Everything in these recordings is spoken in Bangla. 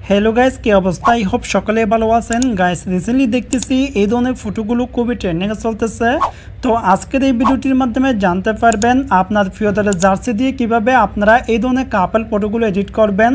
হ্যালো গাইস, কি অবস্থা? আই হোপ সকলে ভালো আছেন। গাইস, রিসেন্টলি দেখতেছি এই ধরনের ফটোগুলো খুবই ট্রেন্ডিংয়ে চলতেছে। তো আজকের এই ভিডিওটির মাধ্যমে জানতে পারবেন আপনার প্রিয় দলের জার্সি দিয়ে কিভাবে আপনারা এই ধরনের কাপল ফটোগুলো এডিট করবেন।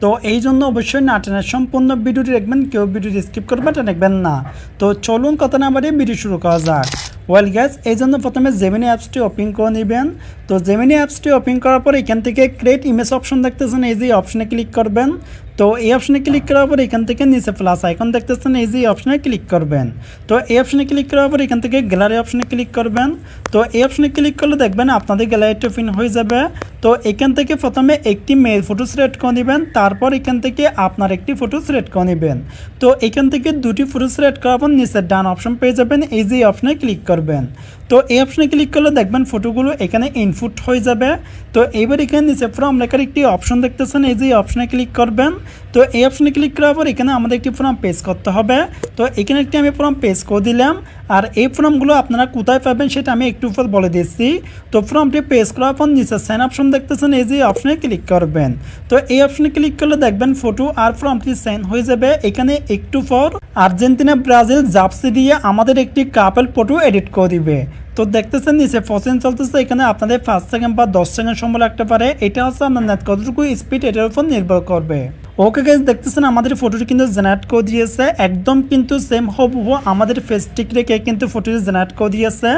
তো এই জন্য অবশ্যই নাটনের সম্পূর্ণ ভিডিওটি দেখবেন, কেউ ভিডিওটি স্কিপ করবেন দেখবেন না। তো চলুন কথা না বাড়িয়ে ভিডিও শুরু করা যাক। ওয়েল গ্যাস, এই জন্য প্রথমে জেমিনি অ্যাপসটি ওপেন করে নেবেন। তো জেমিনি অ্যাপসটি ওপেন করার পর এখান থেকে ক্রিয়েট ইমেজ অপশন দেখতেছেন, এই যে অপশনে ক্লিক করবেন। তো এই অপশনে ক্লিক করার পর এখান থেকে নিচে প্লাস আইকন দেখতেছেন, এই যে অপশনে ক্লিক করবেন। তো এই অপশনে ক্লিক করার পর এখান থেকে গ্যালারি অপশনে ক্লিক করবেন। তো এই অপশনে ক্লিক করলে দেখবেন আপনাদের গ্যালারিটা ওপেন হয়ে যাবে। তো এখান থেকে প্রথমে একটি মেল ফটো সিলেক্ট করে নেবেন, তারপর এখান থেকে আপনার একটি ফটো সিলেক্ট করে নেবেন। তো এখান থেকে দুটি ফটো সিলেক্ট করার পর নিচের ডান অপশন পেয়ে যাবেন, এই যে অপশনে ক্লিক করবেন। তো এই অপশনে ক্লিক করলে দেখবেন ফটোগুলো এখানে ইনপুট হয়ে যাবে। তো এইবার এখানে নিচে ফ্রম লেখার একটি অপশন দেখতেছেন, এই যে অপশনে ক্লিক করবেন। তো এই অপশনে ক্লিক করার পর এখানে আমাদের একটি ফর্ম পেজ করতে হবে। তো এখানে একটি আমি ফর্ম পেজ করে দিলাম। আর এই ফর্মগুলো আপনারা কোথায় পাবেন সেটা আমি একটু পর বলে দিচ্ছি। তো ফর্মটি পেজ করার পর নিচে সেন্ড অপশন দেখতেছেন, এই যে অপশনে ক্লিক করবেন। তো এই অপশনে ক্লিক করলে দেখবেন ফটো আর ফর্মটি সেন্ড হয়ে যাবে। এখানে একটু পর আর্জেন্টিনা ব্রাজিল জার্সি দিয়ে আমাদের একটি কাপল ফটো এডিট করে দিবে। তো দেখতেছেন নিচে প্রসেস চলতেছে, এখানে আপনাদের 5 সেকেন্ড বা 10 সেকেন্ড সময় লাগতে পারে। এটা হচ্ছে আপনার নেট কতটুকু স্পিড এটার উপর নির্ভর করবে। ওকে গাইস, দেখতেছেন আমাদের ফটোটি কিন্তু জেনারেট করে দিয়েছে, একদম কিন্তু সেম হুবহু আমাদের ফেসটিক রেখে কিন্তু ফটোটি জেনারেট করে দিয়েছে।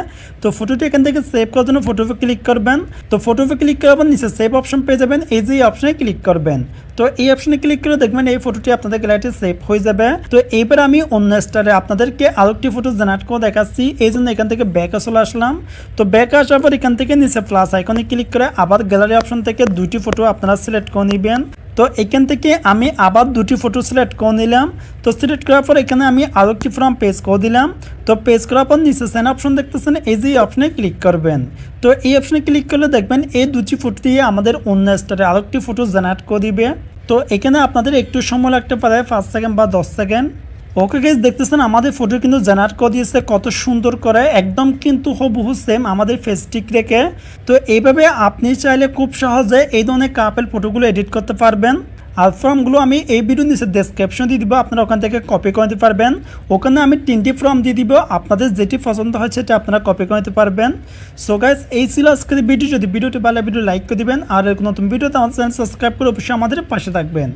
তো ফটোটি এখান থেকে সেভ করার জন্য ফটোতে ক্লিক করবেন। তো ফটোতে ক্লিক করার পর নিচে সেভ অপশন পেয়ে যাবেন, এই যে অপশনে ক্লিক করবেন। তো এই অপশনে ক্লিক করে দেখবেন এই ফটোটি আপনাদের গ্যালারিতে সেভ হয়ে যাবে। তো এইবার আমি অন্য স্টারে আপনাদেরকে আরেকটি ফটো জেনারেট করে দেখাচ্ছি, এই জন্য এখান থেকে ব্যাকে চলে আসলাম। তো ব্যাকে আসার পর এখান থেকে নিচে প্লাস আইকনে ক্লিক করে আবার গ্যালারি অপশন থেকে দুটি ফটো আপনারা সিলেক্ট করে নেবেন। তো এখান থেকে আমি আবার দুটি ফটো সিলেক্ট করে নিলাম। তো সিলেক্ট করার পর এখানে আমি আরও একটি ফর্ম পেজ করে দিলাম। তো পেজ করার পর নিচে সেন্ড অপশন দেখতেছেন, এই যে অপশনে ক্লিক করবেন। তো এই অপশনে ক্লিক করলে দেখবেন এই দুটি ফটো দিয়ে আমাদের অন্য স্টারে আরও একটি ফটো জেনারেট করে দিবে। তো এখানে আপনাদের একটু সময় লাগতে পারে, 5 সেকেন্ড বা 10 সেকেন্ড। ওকে গাইস, দেখতেছেন আমাদের ফটো কিন্তু জেনারেট করে দিয়েছে কত সুন্দর করে, একদম কিন্তু হুবহু সেম আমাদের ফেসটিক রেখে। তো এইভাবে আপনি চাইলে খুব সহজে এই ধরনের কাপল ফটোগুলো এডিট করতে পারবেন। আর ফর্মগুলো আমি এই ভিডিও নিচে ডেসক্রিপশন দিয়ে দিব, আপনারা ওখান থেকে কপি করে নিতে পারবেন। ওখানে আমি 3টি ফর্ম দিয়ে দিব, আপনাদের যেটি পছন্দ হয় সেটা আপনারা কপি করে নিতে পারবেন। সো গাইস, এই ছিল আজকের ভিডিও। যদি ভিডিওটি ভালো ভিডিও লাইক করে দিবেন, আর নতুন ভিডিওতে আমাদের চ্যানেল সাবস্ক্রাইব করে অবশ্যই আমাদের পাশে থাকবেন।